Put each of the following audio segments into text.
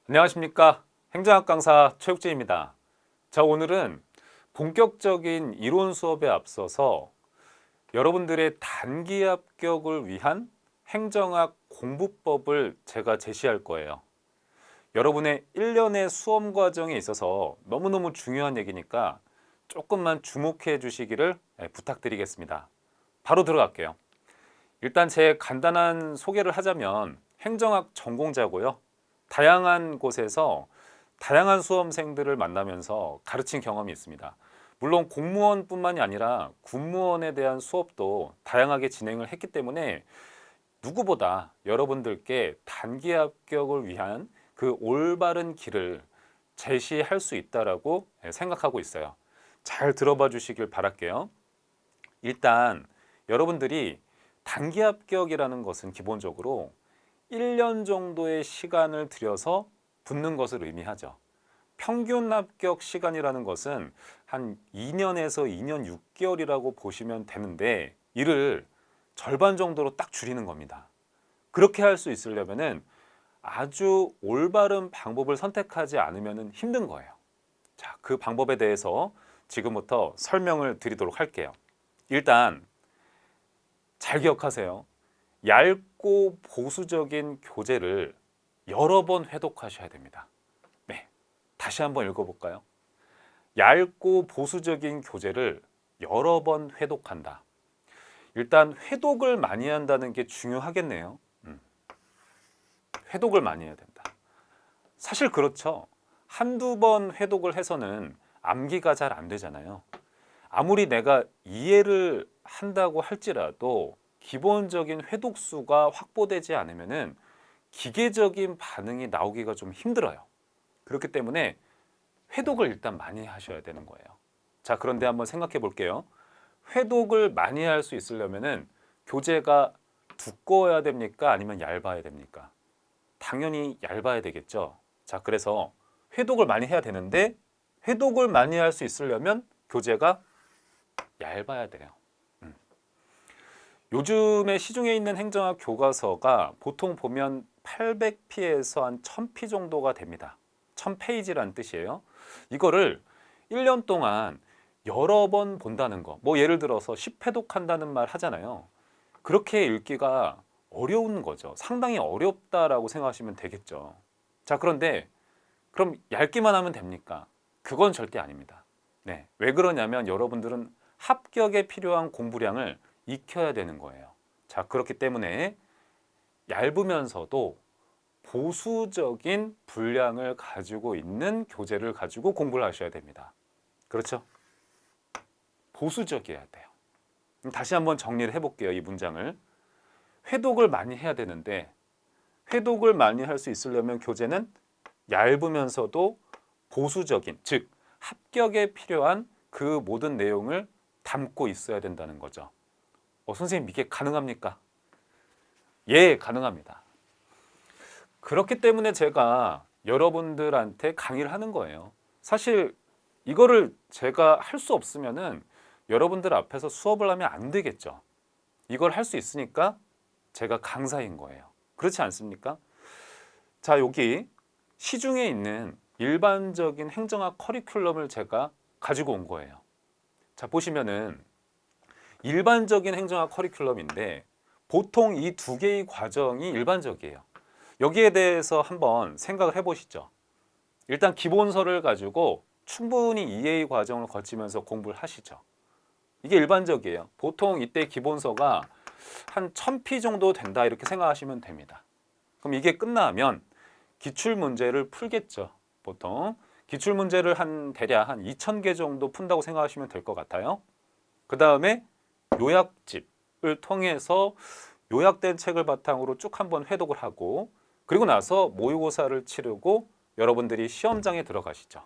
안녕하십니까. 행정학 강사 최욱진입니다. 자, 오늘은 본격적인 이론 수업에 앞서서 여러분들의 단기 합격을 위한 행정학 공부법을 제가 제시할 거예요. 여러분의 1년의 수험 과정에 있어서 너무너무 중요한 얘기니까 조금만 주목해 주시기를 부탁드리겠습니다. 바로 들어갈게요. 일단 제 간단한 소개를 하자면 행정학 전공자고요. 다양한 곳에서 다양한 수험생들을 만나면서 가르친 경험이 있습니다. 물론 공무원뿐만이 아니라 군무원에 대한 수업도 다양하게 진행을 했기 때문에 누구보다 여러분들께 단기 합격을 위한 그 올바른 길을 제시할 수 있다라고 생각하고 있어요. 잘 들어봐 주시길 바랄게요. 일단 여러분들이 단기 합격이라는 것은 기본적으로 1년 정도의 시간을 들여서 붙는 것을 의미하죠. 평균 합격 시간이라는 것은 한 2년에서 2년 6개월이라고 보시면 되는데 이를 절반 정도로 딱 줄이는 겁니다. 그렇게 할 수 있으려면은 아주 올바른 방법을 선택하지 않으면 힘든 거예요. 자, 그 방법에 대해서 지금부터 설명을 드리도록 할게요. 일단 잘 기억하세요. 얇고 보수적인 교재를 여러 번 회독하셔야 됩니다. 네, 다시 한번 읽어볼까요? 얇고 보수적인 교재를 여러 번 회독한다. 일단 회독을 많이 한다는 게 중요하겠네요. 회독을 많이 해야 된다. 사실 그렇죠. 한두 번 회독을 해서는 암기가 잘 안 되잖아요. 아무리 내가 이해를 한다고 할지라도 기본적인 회독수가 확보되지 않으면은 기계적인 반응이 나오기가 좀 힘들어요. 그렇기 때문에 회독을 일단 많이 하셔야 되는 거예요. 자, 그런데 한번 생각해 볼게요. 회독을 많이 할 수 있으려면은 교재가 두꺼워야 됩니까? 아니면 얇아야 됩니까? 당연히 얇아야 되겠죠. 자, 그래서 회독을 많이 해야 되는데 회독을 많이 할 수 있으려면 교재가 얇아야 돼요. 요즘에 시중에 있는 행정학 교과서가 보통 보면 800피에서 한 1000피 정도가 됩니다. 1000페이지란 뜻이에요. 이거를 1년 동안 여러 번 본다는 거. 뭐 예를 들어서 10회독한다는 말 하잖아요. 그렇게 읽기가 어려운 거죠. 상당히 어렵다라고 생각하시면 되겠죠. 자, 그런데 그럼 얇기만 하면 됩니까? 그건 절대 아닙니다. 네. 왜 그러냐면 여러분들은 합격에 필요한 공부량을 익혀야 되는 거예요. 자, 그렇기 때문에 얇으면서도 보수적인 분량을 가지고 있는 교재를 가지고 공부를 하셔야 됩니다. 그렇죠? 보수적이어야 돼요. 다시 한번 정리를 해볼게요. 이 문장을. 회독을 많이 해야 되는데 회독을 많이 할 수 있으려면 교재는 얇으면서도 보수적인, 즉 합격에 필요한 그 모든 내용을 담고 있어야 된다는 거죠. 선생님 이게 가능합니까? 예, 가능합니다. 그렇기 때문에 제가 여러분들한테 강의를 하는 거예요. 사실 이거를 제가 할 수 없으면은 여러분들 앞에서 수업을 하면 안 되겠죠. 이걸 할 수 있으니까 제가 강사인 거예요. 그렇지 않습니까? 자, 여기 시중에 있는 일반적인 행정학 커리큘럼을 제가 가지고 온 거예요. 자, 보시면은 일반적인 행정학 커리큘럼인데 보통 이 두 개의 과정이 일반적이에요. 여기에 대해서 한번 생각을 해보시죠. 일단 기본서를 가지고 충분히 이해의 과정을 거치면서 공부를 하시죠. 이게 일반적이에요. 보통 이때 기본서가 한 1000피 정도 된다 이렇게 생각하시면 됩니다. 그럼 이게 끝나면 기출문제를 풀겠죠. 보통 기출문제를 대략 한 2000개 정도 푼다고 생각하시면 될 것 같아요. 그 다음에 요약집을 통해서 요약된 책을 바탕으로 쭉 한번 회독을 하고 그리고 나서 모의고사를 치르고 여러분들이 시험장에 들어가시죠.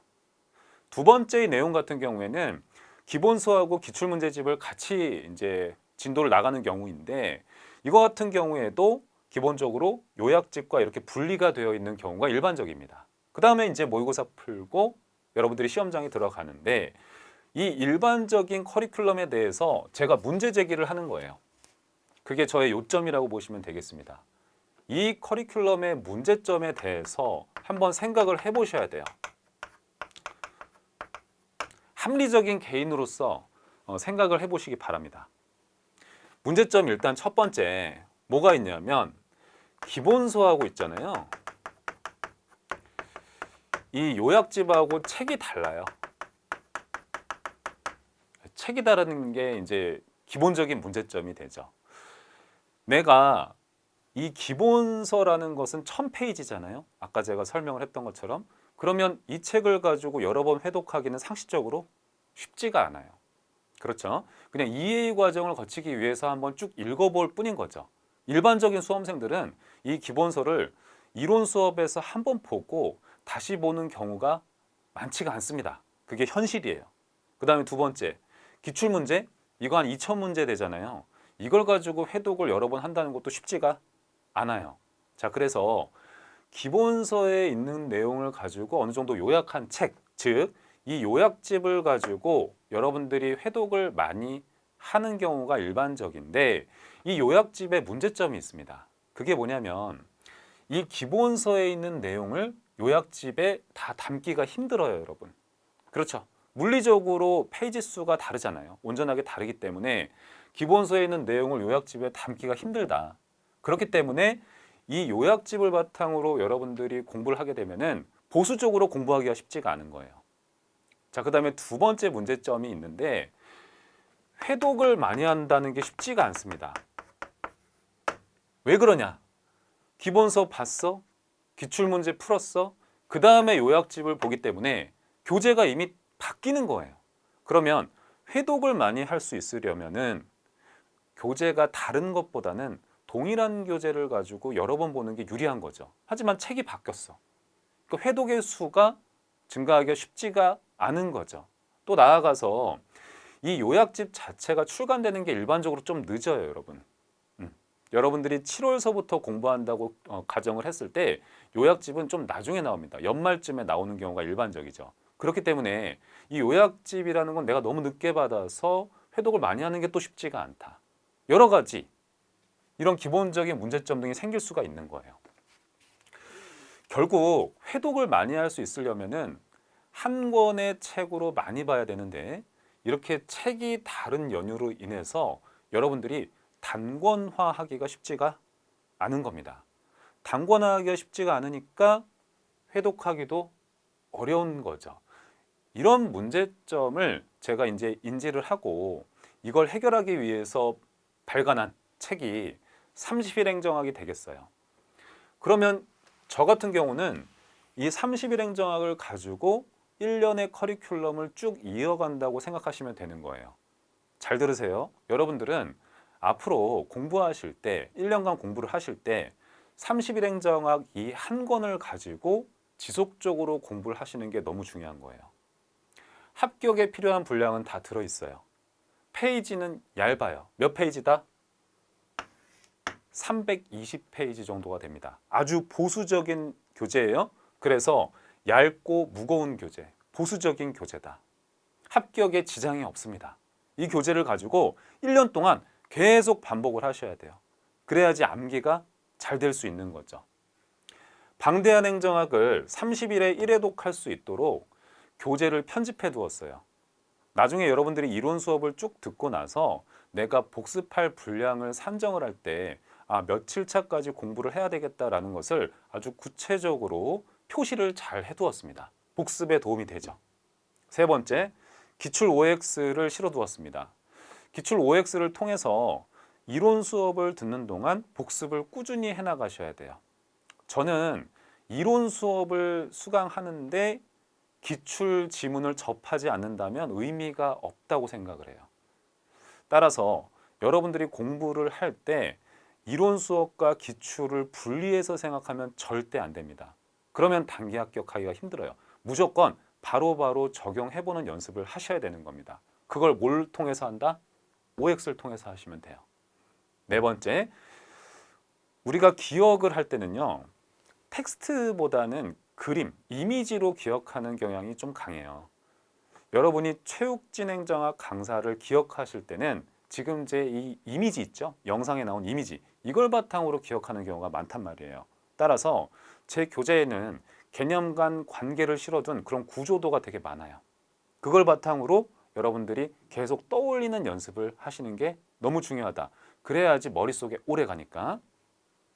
두 번째의 내용 같은 경우에는 기본서하고 기출문제집을 같이 이제 진도를 나가는 경우인데 이거 같은 경우에도 기본적으로 요약집과 이렇게 분리가 되어 있는 경우가 일반적입니다. 그 다음에 이제 모의고사 풀고 여러분들이 시험장에 들어가는데 이 일반적인 커리큘럼에 대해서 제가 문제 제기를 하는 거예요. 그게 저의 요점이라고 보시면 되겠습니다. 이 커리큘럼의 문제점에 대해서 한번 생각을 해보셔야 돼요. 합리적인 개인으로서 생각을 해보시기 바랍니다. 문제점 일단 첫 번째 뭐가 있냐면 기본서하고 있잖아요. 이 요약집하고 책이 달라요. 책이 다른 게 이제 기본적인 문제점이 되죠. 내가 이 기본서라는 것은 1000페이지잖아요. 아까 제가 설명을 했던 것처럼. 그러면 이 책을 가지고 여러 번 회독하기는 상식적으로 쉽지가 않아요. 그렇죠? 그냥 이해 과정을 거치기 위해서 한번 쭉 읽어볼 뿐인 거죠. 일반적인 수험생들은 이 기본서를 이론 수업에서 한번 보고 다시 보는 경우가 많지가 않습니다. 그게 현실이에요. 그 다음에 두 번째, 기출문제? 이거 한 2000문제 되잖아요. 이걸 가지고 회독을 여러 번 한다는 것도 쉽지가 않아요. 자, 그래서 기본서에 있는 내용을 가지고 어느 정도 요약한 책, 즉 이 요약집을 가지고 여러분들이 회독을 많이 하는 경우가 일반적인데 이 요약집에 문제점이 있습니다. 그게 뭐냐면 이 기본서에 있는 내용을 요약집에 다 담기가 힘들어요, 여러분. 그렇죠? 물리적으로 페이지 수가 다르잖아요. 온전하게 다르기 때문에 기본서에 있는 내용을 요약집에 담기가 힘들다. 그렇기 때문에 이 요약집을 바탕으로 여러분들이 공부를 하게 되면은 보수적으로 공부하기가 쉽지가 않은 거예요. 자, 그 다음에 두 번째 문제점이 있는데 회독을 많이 한다는 게 쉽지가 않습니다. 왜 그러냐? 기본서 봤어? 기출문제 풀었어? 그 다음에 요약집을 보기 때문에 교재가 이미 바뀌는 거예요. 그러면 회독을 많이 할 수 있으려면은 교재가 다른 것보다는 동일한 교재를 가지고 여러 번 보는 게 유리한 거죠. 하지만 책이 바뀌었어. 그 회독의 수가 증가하기가 쉽지가 않은 거죠. 또 나아가서 이 요약집 자체가 출간되는 게 일반적으로 좀 늦어요, 여러분. 여러분들이 7월서부터 공부한다고 가정을 했을 때 요약집은 좀 나중에 나옵니다. 연말쯤에 나오는 경우가 일반적이죠. 그렇기 때문에 이 요약집이라는 건 내가 너무 늦게 받아서 회독을 많이 하는 게 또 쉽지가 않다. 여러 가지 이런 기본적인 문제점 등이 생길 수가 있는 거예요. 결국 회독을 많이 할 수 있으려면은 한 권의 책으로 많이 봐야 되는데 이렇게 책이 다른 연유로 인해서 여러분들이 단권화하기가 쉽지가 않은 겁니다. 단권화하기가 쉽지가 않으니까 회독하기도 어려운 거죠. 이런 문제점을 제가 이제 인지를 하고 이걸 해결하기 위해서 발간한 책이 30일 행정학이 되겠어요. 그러면 저 같은 경우는 이 30일 행정학을 가지고 1년의 커리큘럼을 쭉 이어간다고 생각하시면 되는 거예요. 잘 들으세요. 여러분들은 앞으로 공부하실 때 1년간 공부를 하실 때 30일 행정학 이 한 권을 가지고 지속적으로 공부를 하시는 게 너무 중요한 거예요. 합격에 필요한 분량은 다 들어있어요. 페이지는 얇아요. 몇 페이지다? 320페이지 정도가 됩니다. 아주 보수적인 교재예요. 그래서 얇고 무거운 교재, 보수적인 교재다. 합격에 지장이 없습니다. 이 교재를 가지고 1년 동안 계속 반복을 하셔야 돼요. 그래야지 암기가 잘 될 수 있는 거죠. 방대한 행정학을 30일에 1회독 할 수 있도록 교재를 편집해 두었어요. 나중에 여러분들이 이론 수업을 쭉 듣고 나서 내가 복습할 분량을 산정을 할 때 며칠 차까지 공부를 해야 되겠다라는 것을 아주 구체적으로 표시를 잘 해두었습니다. 복습에 도움이 되죠. 세 번째, 기출 OX를 실어두었습니다. 기출 OX를 통해서 이론 수업을 듣는 동안 복습을 꾸준히 해나가셔야 돼요. 저는 이론 수업을 수강하는데 기출 지문을 접하지 않는다면 의미가 없다고 생각을 해요. 따라서 여러분들이 공부를 할 때 이론 수업과 기출을 분리해서 생각하면 절대 안 됩니다. 그러면 단기 합격하기가 힘들어요. 무조건 바로바로 적용해보는 연습을 하셔야 되는 겁니다. 그걸 뭘 통해서 한다? OX를 통해서 하시면 돼요. 네 번째, 우리가 기억을 할 때는요. 텍스트보다는 그림, 이미지로 기억하는 경향이 좀 강해요. 여러분이 체육진행정학 강사를 기억하실 때는 지금 제 이 이미지 있죠? 영상에 나온 이미지, 이걸 바탕으로 기억하는 경우가 많단 말이에요. 따라서 제 교재에는 개념 간 관계를 실어둔 그런 구조도가 되게 많아요. 그걸 바탕으로 여러분들이 계속 떠올리는 연습을 하시는 게 너무 중요하다. 그래야지 머릿속에 오래 가니까.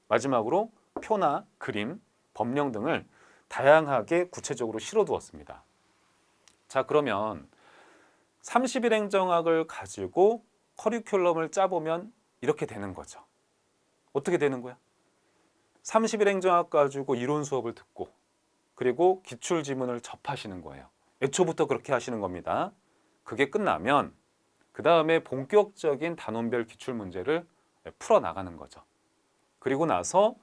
마지막으로 표나 그림, 법령 등을 다양하게 구체적으로 실어두었습니다. 자, 그러면 30일 행정학을 가지고 커리큘럼을 짜보면 이렇게 되는 거죠. 어떻게 되는 거야? 30일 행정학 가지고 이론 수업을 듣고 그리고 기출 지문을 접하시는 거예요. 애초부터 그렇게 하시는 겁니다. 그게 끝나면 그 다음에 본격적인 단원별 기출 문제를 풀어나가는 거죠. 그리고 나서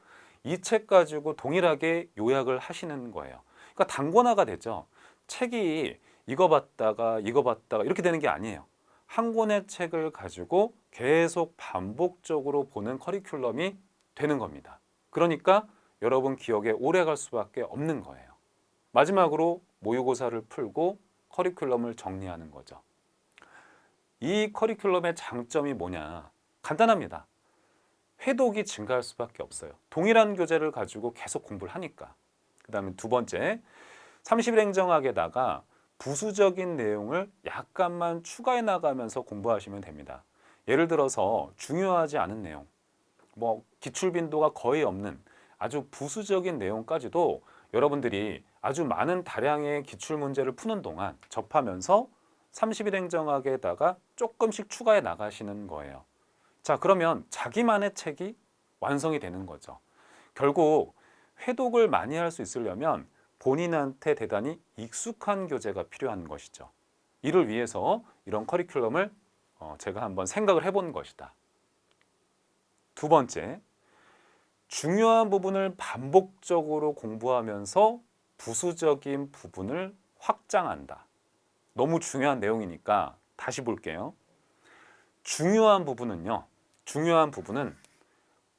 이 책 가지고 동일하게 요약을 하시는 거예요. 그러니까 단권화가 되죠. 책이 이거 봤다가 이렇게 되는 게 아니에요. 한 권의 책을 가지고 계속 반복적으로 보는 커리큘럼이 되는 겁니다. 그러니까 여러분 기억에 오래 갈 수밖에 없는 거예요. 마지막으로 모의고사를 풀고 커리큘럼을 정리하는 거죠. 이 커리큘럼의 장점이 뭐냐? 간단합니다. 회독이 증가할 수밖에 없어요. 동일한 교재를 가지고 계속 공부를 하니까. 그 다음에 두 번째, 30일 행정학에다가 부수적인 내용을 약간만 추가해 나가면서 공부하시면 됩니다. 예를 들어서 중요하지 않은 내용, 기출 빈도가 거의 없는 아주 부수적인 내용까지도 여러분들이 아주 많은 다량의 기출 문제를 푸는 동안 접하면서 30일 행정학에다가 조금씩 추가해 나가시는 거예요. 자, 그러면 자기만의 책이 완성이 되는 거죠. 결국 회독을 많이 할 수 있으려면 본인한테 대단히 익숙한 교재가 필요한 것이죠. 이를 위해서 이런 커리큘럼을 제가 한번 생각을 해본 것이다. 두 번째, 중요한 부분을 반복적으로 공부하면서 부수적인 부분을 확장한다. 너무 중요한 내용이니까 다시 볼게요. 중요한 부분은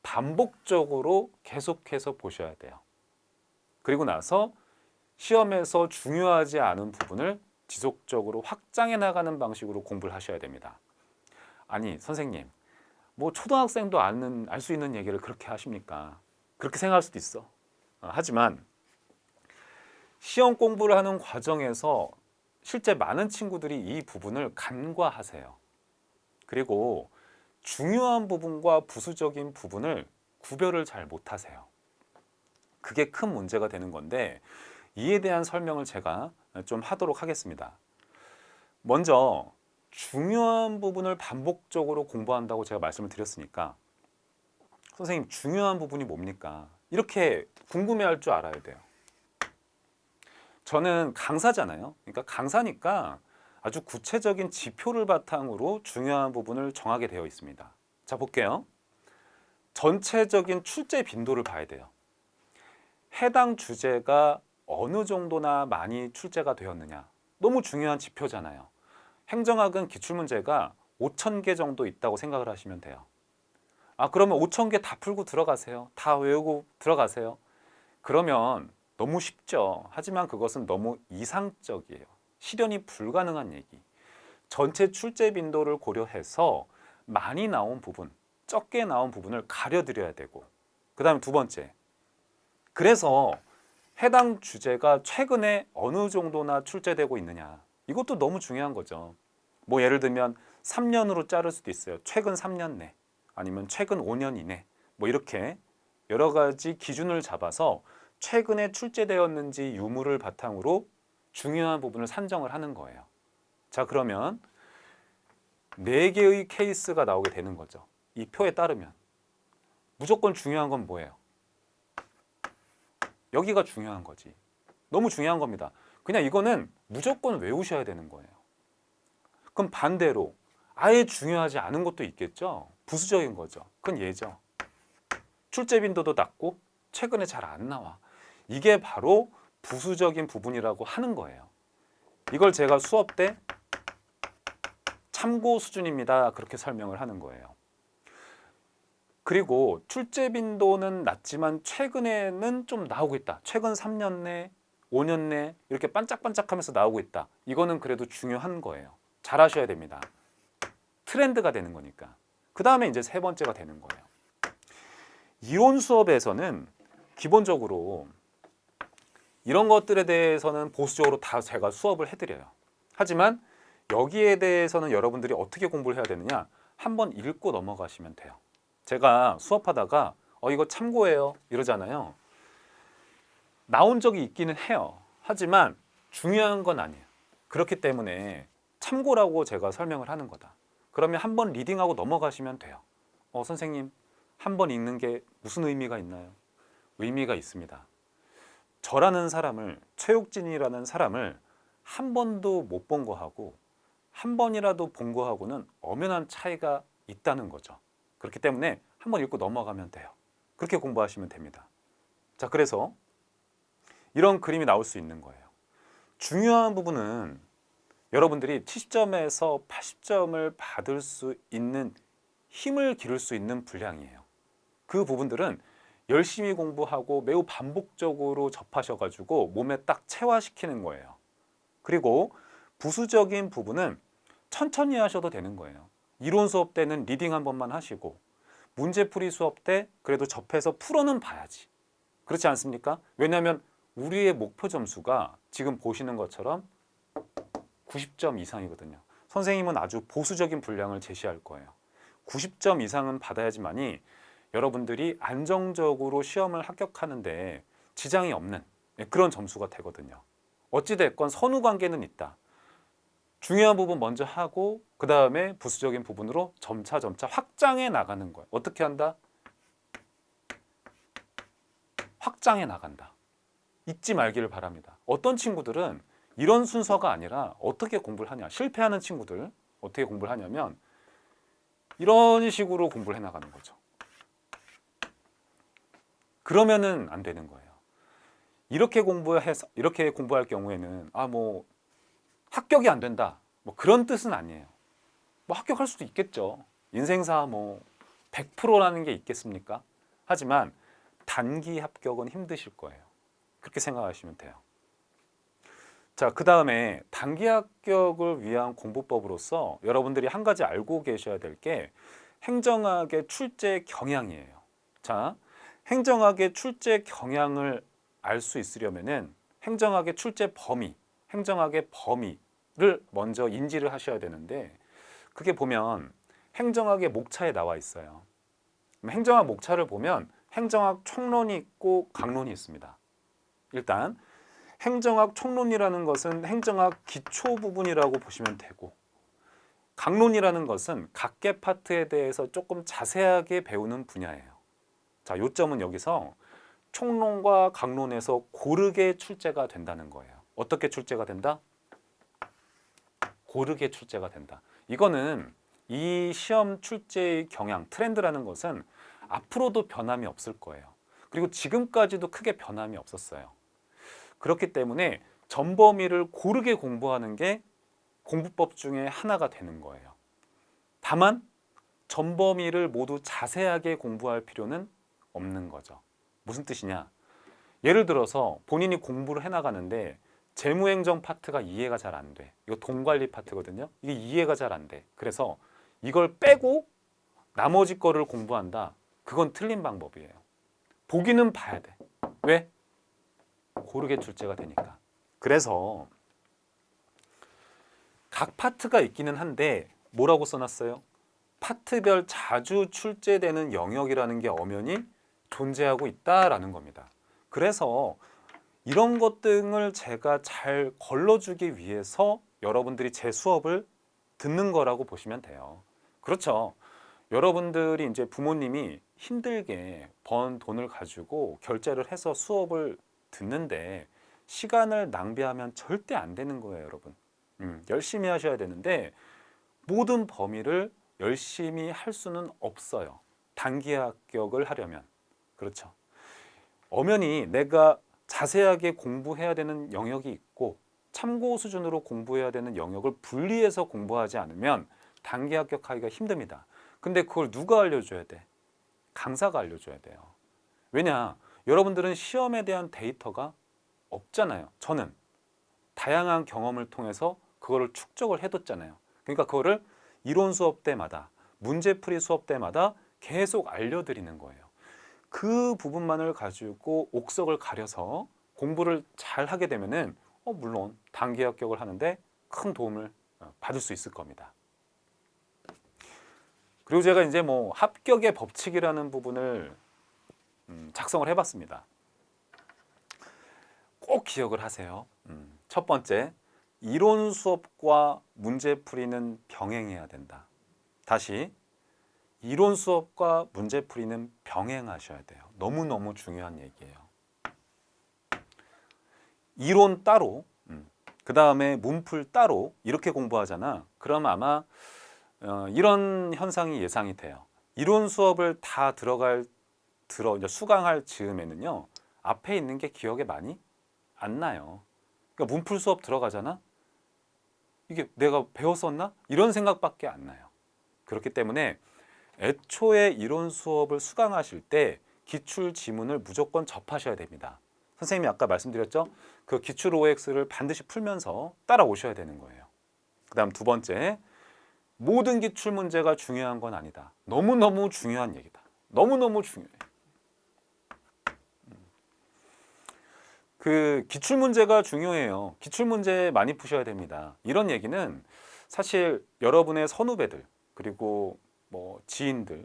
반복적으로 계속해서 보셔야 돼요. 그리고 나서 시험에서 중요하지 않은 부분을 지속적으로 확장해 나가는 방식으로 공부를 하셔야 됩니다. 아니, 선생님, 초등학생도 알 수 있는 얘기를 그렇게 하십니까? 그렇게 생각할 수도 있어. 하지만 시험 공부를 하는 과정에서 실제 많은 친구들이 이 부분을 간과하세요. 그리고 중요한 부분과 부수적인 부분을 구별을 잘 못하세요. 그게 큰 문제가 되는 건데 이에 대한 설명을 제가 좀 하도록 하겠습니다. 먼저 중요한 부분을 반복적으로 공부한다고 제가 말씀을 드렸으니까 선생님, 중요한 부분이 뭡니까? 이렇게 궁금해할 줄 알아야 돼요. 저는 강사잖아요. 그러니까 강사니까 아주 구체적인 지표를 바탕으로 중요한 부분을 정하게 되어 있습니다. 자, 볼게요. 전체적인 출제 빈도를 봐야 돼요. 해당 주제가 어느 정도나 많이 출제가 되었느냐. 너무 중요한 지표잖아요. 행정학은 기출문제가 5,000개 정도 있다고 생각을 하시면 돼요. 그러면 5,000개 다 풀고 들어가세요. 다 외우고 들어가세요. 그러면 너무 쉽죠. 하지만 그것은 너무 이상적이에요. 실현이 불가능한 얘기. 전체 출제 빈도를 고려해서 많이 나온 부분, 적게 나온 부분을 가려드려야 되고, 그 다음에 두 번째, 그래서 해당 주제가 최근에 어느 정도나 출제되고 있느냐. 이것도 너무 중요한 거죠. 예를 들면 3년으로 자를 수도 있어요. 최근 3년 내, 아니면 최근 5년 이내, 이렇게 여러 가지 기준을 잡아서 최근에 출제되었는지 유무를 바탕으로 중요한 부분을 산정을 하는 거예요. 자, 그러면 4개의 케이스가 나오게 되는 거죠. 이 표에 따르면. 무조건 중요한 건 뭐예요? 여기가 중요한 거지. 너무 중요한 겁니다. 그냥 이거는 무조건 외우셔야 되는 거예요. 그럼 반대로 아예 중요하지 않은 것도 있겠죠. 부수적인 거죠. 그건 예죠. 출제 빈도도 낮고 최근에 잘 안 나와. 이게 바로 부수적인 부분이라고 하는 거예요. 이걸 제가 수업 때 참고 수준입니다. 그렇게 설명을 하는 거예요. 그리고 출제 빈도는 낮지만 최근에는 좀 나오고 있다. 최근 3년 내, 5년 내 이렇게 반짝반짝하면서 나오고 있다. 이거는 그래도 중요한 거예요. 잘 하셔야 됩니다. 트렌드가 되는 거니까. 그 다음에 이제 세 번째가 되는 거예요. 이론 수업에서는 기본적으로 이런 것들에 대해서는 보수적으로 다 제가 수업을 해드려요. 하지만 여기에 대해서는 여러분들이 어떻게 공부를 해야 되느냐, 한번 읽고 넘어가시면 돼요. 제가 수업하다가 이거 참고해요 이러잖아요. 나온 적이 있기는 해요. 하지만 중요한 건 아니에요. 그렇기 때문에 참고라고 제가 설명을 하는 거다. 그러면 한번 리딩하고 넘어가시면 돼요. 선생님, 한번 읽는 게 무슨 의미가 있나요? 의미가 있습니다. 저라는 사람을, 최욱진이라는 사람을 한 번도 못 본 거하고 한 번이라도 본 거하고는 엄연한 차이가 있다는 거죠. 그렇기 때문에 한번 읽고 넘어가면 돼요. 그렇게 공부하시면 됩니다. 자, 그래서 이런 그림이 나올 수 있는 거예요. 중요한 부분은 여러분들이 70점에서 80점을 받을 수 있는 힘을 기를 수 있는 분량이에요. 그 부분들은 열심히 공부하고 매우 반복적으로 접하셔가지고 몸에 딱 체화시키는 거예요. 그리고 부수적인 부분은 천천히 하셔도 되는 거예요. 이론 수업 때는 리딩 한 번만 하시고 문제풀이 수업 때 그래도 접해서 풀어는 봐야지. 그렇지 않습니까? 왜냐하면 우리의 목표 점수가 지금 보시는 것처럼 90점 이상이거든요. 선생님은 아주 보수적인 분량을 제시할 거예요. 90점 이상은 받아야지만이 여러분들이 안정적으로 시험을 합격하는데 지장이 없는 그런 점수가 되거든요. 어찌됐건 선후관계는 있다. 중요한 부분 먼저 하고 그 다음에 부수적인 부분으로 점차 확장해 나가는 거예요. 어떻게 한다? 확장해 나간다. 잊지 말기를 바랍니다. 어떤 친구들은 이런 순서가 아니라 어떻게 공부를 하냐, 실패하는 친구들 어떻게 공부를 하냐면 이런 식으로 공부를 해 나가는 거죠. 그러면은 안 되는 거예요. 이렇게 공부할 경우에는 합격이 안 된다, 그런 뜻은 아니에요. 합격할 수도 있겠죠. 인생사 100%라는 게 있겠습니까? 하지만 단기 합격은 힘드실 거예요. 그렇게 생각하시면 돼요. 자, 그 다음에 단기 합격을 위한 공부법으로서 여러분들이 한 가지 알고 계셔야 될 게 행정학의 출제 경향이에요. 자, 행정학의 출제 경향을 알 수 있으려면은 행정학의 출제 범위, 행정학의 범위를 먼저 인지를 하셔야 되는데 그게 보면 행정학의 목차에 나와 있어요. 행정학 목차를 보면 행정학 총론이 있고 강론이 있습니다. 일단 행정학 총론이라는 것은 행정학 기초 부분이라고 보시면 되고 강론이라는 것은 각계 파트에 대해서 조금 자세하게 배우는 분야예요. 자, 요점은 여기서 총론과 강론에서 고르게 출제가 된다는 거예요. 어떻게 출제가 된다? 고르게 출제가 된다. 이거는 이 시험 출제의 경향, 트렌드라는 것은 앞으로도 변함이 없을 거예요. 그리고 지금까지도 크게 변함이 없었어요. 그렇기 때문에 전범위를 고르게 공부하는 게 공부법 중에 하나가 되는 거예요. 다만 전범위를 모두 자세하게 공부할 필요는 없는 거죠. 무슨 뜻이냐? 예를 들어서 본인이 공부를 해나가는데 재무행정 파트가 이해가 잘 안 돼. 이거 돈관리 파트거든요. 이게 이해가 잘 안 돼. 그래서 이걸 빼고 나머지 거를 공부한다. 그건 틀린 방법이에요. 보기는 봐야 돼. 왜? 고르게 출제가 되니까. 그래서 각 파트가 있기는 한데 뭐라고 써놨어요? 파트별 자주 출제되는 영역이라는 게 엄연히 존재하고 있다라는 겁니다. 그래서 이런 것 등을 제가 잘 걸러주기 위해서 여러분들이 제 수업을 듣는 거라고 보시면 돼요. 그렇죠. 여러분들이 이제 부모님이 힘들게 번 돈을 가지고 결제를 해서 수업을 듣는데 시간을 낭비하면 절대 안 되는 거예요, 여러분. 열심히 하셔야 되는데 모든 범위를 열심히 할 수는 없어요. 단기 합격을 하려면. 그렇죠. 엄연히 내가 자세하게 공부해야 되는 영역이 있고 참고 수준으로 공부해야 되는 영역을 분리해서 공부하지 않으면 단기 합격하기가 힘듭니다. 근데 그걸 누가 알려줘야 돼? 강사가 알려줘야 돼요. 왜냐? 여러분들은 시험에 대한 데이터가 없잖아요. 저는 다양한 경험을 통해서 그거를 축적을 해뒀잖아요. 그러니까 그거를 이론 수업 때마다 문제풀이 수업 때마다 계속 알려드리는 거예요. 그 부분만을 가지고 옥석을 가려서 공부를 잘 하게 되면은 물론 단기 합격을 하는데 큰 도움을 받을 수 있을 겁니다. 그리고 제가 이제 뭐 합격의 법칙이라는 부분을 작성을 해봤습니다. 꼭 기억을 하세요. 첫 번째, 이론 수업과 문제풀이는 병행해야 된다. 다시, 이론 수업과 문제풀이는 병행하셔야 돼요. 너무너무 중요한 얘기예요. 이론 따로, 그 다음에 문풀 따로 이렇게 공부하잖아. 그럼 아마 이런 현상이 예상이 돼요. 이론 수업을 다 수강할 즈음에는요, 앞에 있는 게 기억에 많이 안 나요. 그러니까 문풀 수업 들어가잖아. 이게 내가 배웠었나? 이런 생각밖에 안 나요. 그렇기 때문에 애초에 이론 수업을 수강하실 때 기출 지문을 무조건 접하셔야 됩니다. 선생님이 아까 말씀드렸죠? 그 기출 OX를 반드시 풀면서 따라오셔야 되는 거예요. 그 다음 두 번째, 모든 기출 문제가 중요한 건 아니다. 너무너무 중요한 얘기다. 너무너무 중요해. 그 기출 문제가 중요해요. 기출 문제 많이 푸셔야 됩니다. 이런 얘기는 사실 여러분의 선후배들 그리고 뭐 지인들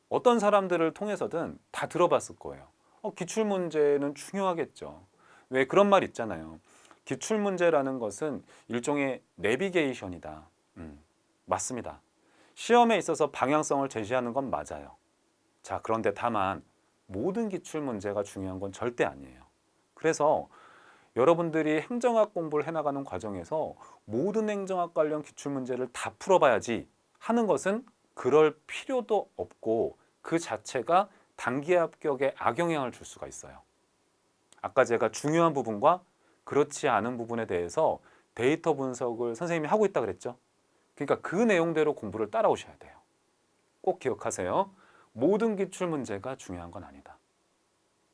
어떤 사람들을 통해서든 다 들어봤을 거예요. 기출 문제는 중요하겠죠. 왜 그런 말 있잖아요. 기출 문제라는 것은 일종의 내비게이션이다. 맞습니다. 시험에 있어서 방향성을 제시하는 건 맞아요. 자, 그런데 다만 모든 기출 문제가 중요한 건 절대 아니에요. 그래서 여러분들이 행정학 공부를 해나가는 과정에서 모든 행정학 관련 기출문제를 다 풀어봐야지 하는 것은 그럴 필요도 없고 그 자체가 단기 합격에 악영향을 줄 수가 있어요. 아까 제가 중요한 부분과 그렇지 않은 부분에 대해서 데이터 분석을 선생님이 하고 있다 그랬죠. 그러니까 그 내용대로 공부를 따라오셔야 돼요. 꼭 기억하세요. 모든 기출문제가 중요한 건 아니다.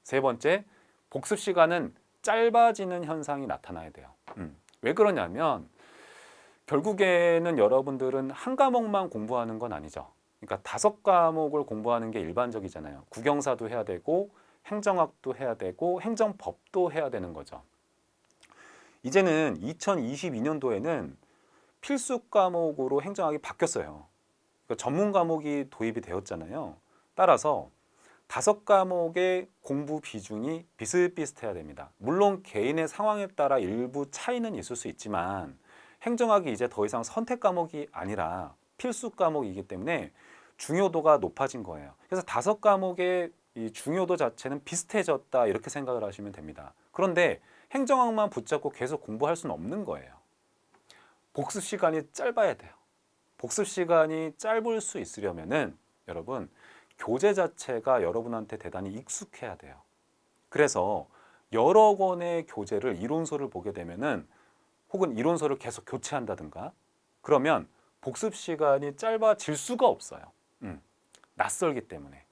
세 번째, 복습 시간은 짧아지는 현상이 나타나야 돼요. 왜 그러냐면 결국에는 여러분들은 한 과목만 공부하는 건 아니죠. 그러니까 5과목을 공부하는 게 일반적이잖아요. 국영사도 해야 되고 행정학도 해야 되고 행정법도 해야 되는 거죠. 이제는 2022년도에는 필수 과목으로 행정학이 바뀌었어요. 그러니까 전문 과목이 도입이 되었잖아요. 따라서 5과목의 공부 비중이 비슷비슷해야 됩니다. 물론 개인의 상황에 따라 일부 차이는 있을 수 있지만 행정학이 이제 더 이상 선택 과목이 아니라 필수 과목이기 때문에 중요도가 높아진 거예요. 그래서 5과목의 이 중요도 자체는 비슷해졌다 이렇게 생각을 하시면 됩니다. 그런데 행정학만 붙잡고 계속 공부할 수는 없는 거예요. 복습 시간이 짧아야 돼요. 복습 시간이 짧을 수 있으려면은 여러분 교재 자체가 여러분한테 대단히 익숙해야 돼요. 그래서 여러 권의 교재를 이론서를 보게 되면은 혹은 이론서를 계속 교체한다든가 그러면 복습 시간이 짧아질 수가 없어요. 낯설기 때문에.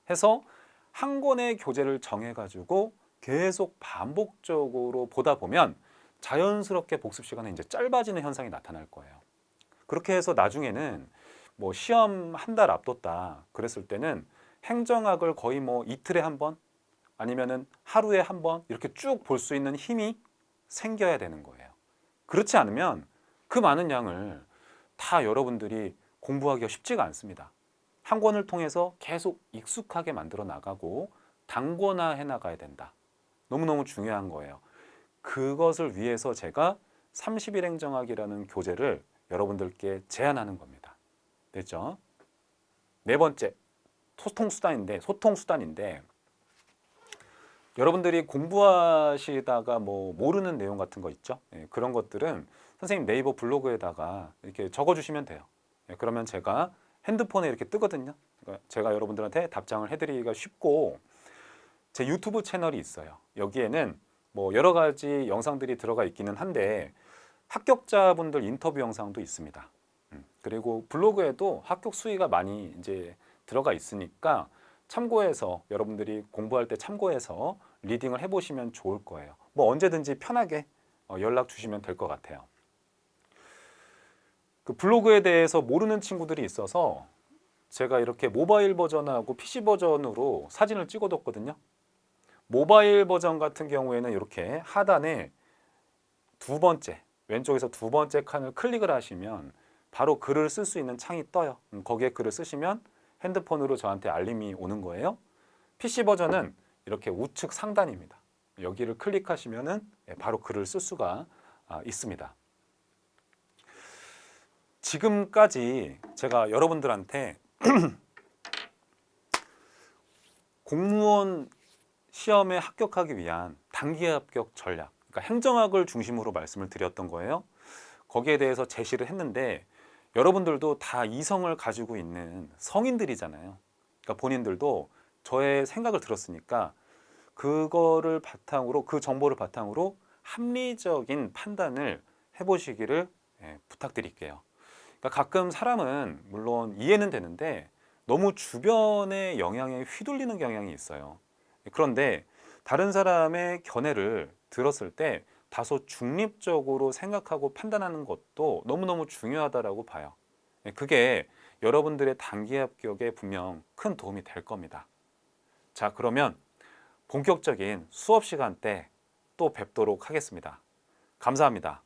해서 한 권의 교재를 정해가지고 계속 반복적으로 보다 보면 자연스럽게 복습 시간이 이제 짧아지는 현상이 나타날 거예요. 그렇게 해서 나중에는 뭐 시험 한 달 앞뒀다 그랬을 때는 행정학을 거의 뭐 이틀에 한 번 아니면은 하루에 한 번 이렇게 쭉 볼 수 있는 힘이 생겨야 되는 거예요. 그렇지 않으면 그 많은 양을 다 여러분들이 공부하기가 쉽지가 않습니다. 한 권을 통해서 계속 익숙하게 만들어 나가고 단권화해 나가야 된다. 너무너무 중요한 거예요. 그것을 위해서 제가 30일 행정학이라는 교재를 여러분들께 제안하는 겁니다. 됐죠? 네 번째, 소통수단인데 여러분들이 공부하시다가 뭐 모르는 내용 같은 거 있죠? 그런 것들은 선생님 네이버 블로그에다가 이렇게 적어주시면 돼요. 그러면 제가 핸드폰에 이렇게 뜨거든요. 그러니까 제가 여러분들한테 답장을 해드리기가 쉽고 제 유튜브 채널이 있어요. 여기에는 뭐 여러 가지 영상들이 들어가 있기는 한데 합격자분들 인터뷰 영상도 있습니다. 그리고 블로그에도 합격 수위가 많이 이제 들어가 있으니까 참고해서 여러분들이 공부할 때 참고해서 리딩을 해보시면 좋을 거예요. 뭐 언제든지 편하게 연락 주시면 될 것 같아요. 그 블로그에 대해서 모르는 친구들이 있어서 제가 이렇게 모바일 버전하고 PC 버전으로 사진을 찍어뒀거든요. 모바일 버전 같은 경우에는 이렇게 하단에 두 번째, 왼쪽에서 두 번째 칸을 클릭을 하시면 바로 글을 쓸 수 있는 창이 떠요. 거기에 글을 쓰시면 핸드폰으로 저한테 알림이 오는 거예요. PC 버전은 이렇게 우측 상단입니다. 여기를 클릭하시면은 바로 글을 쓸 수가 있습니다. 지금까지 제가 여러분들한테 공무원 시험에 합격하기 위한 단기 합격 전략, 그러니까 행정학을 중심으로 말씀을 드렸던 거예요. 거기에 대해서 제시를 했는데 여러분들도 다 이성을 가지고 있는 성인들이잖아요. 그러니까 본인들도 저의 생각을 들었으니까 그거를 바탕으로, 그 정보를 바탕으로 합리적인 판단을 해보시기를 부탁드릴게요. 그러니까 가끔 사람은 물론 이해는 되는데 너무 주변의 영향에 휘둘리는 경향이 있어요. 그런데 다른 사람의 견해를 들었을 때 다소 중립적으로 생각하고 판단하는 것도 너무너무 중요하다고 봐요. 그게 여러분들의 단기 합격에 분명 큰 도움이 될 겁니다. 자, 그러면 본격적인 수업 시간 때 또 뵙도록 하겠습니다. 감사합니다.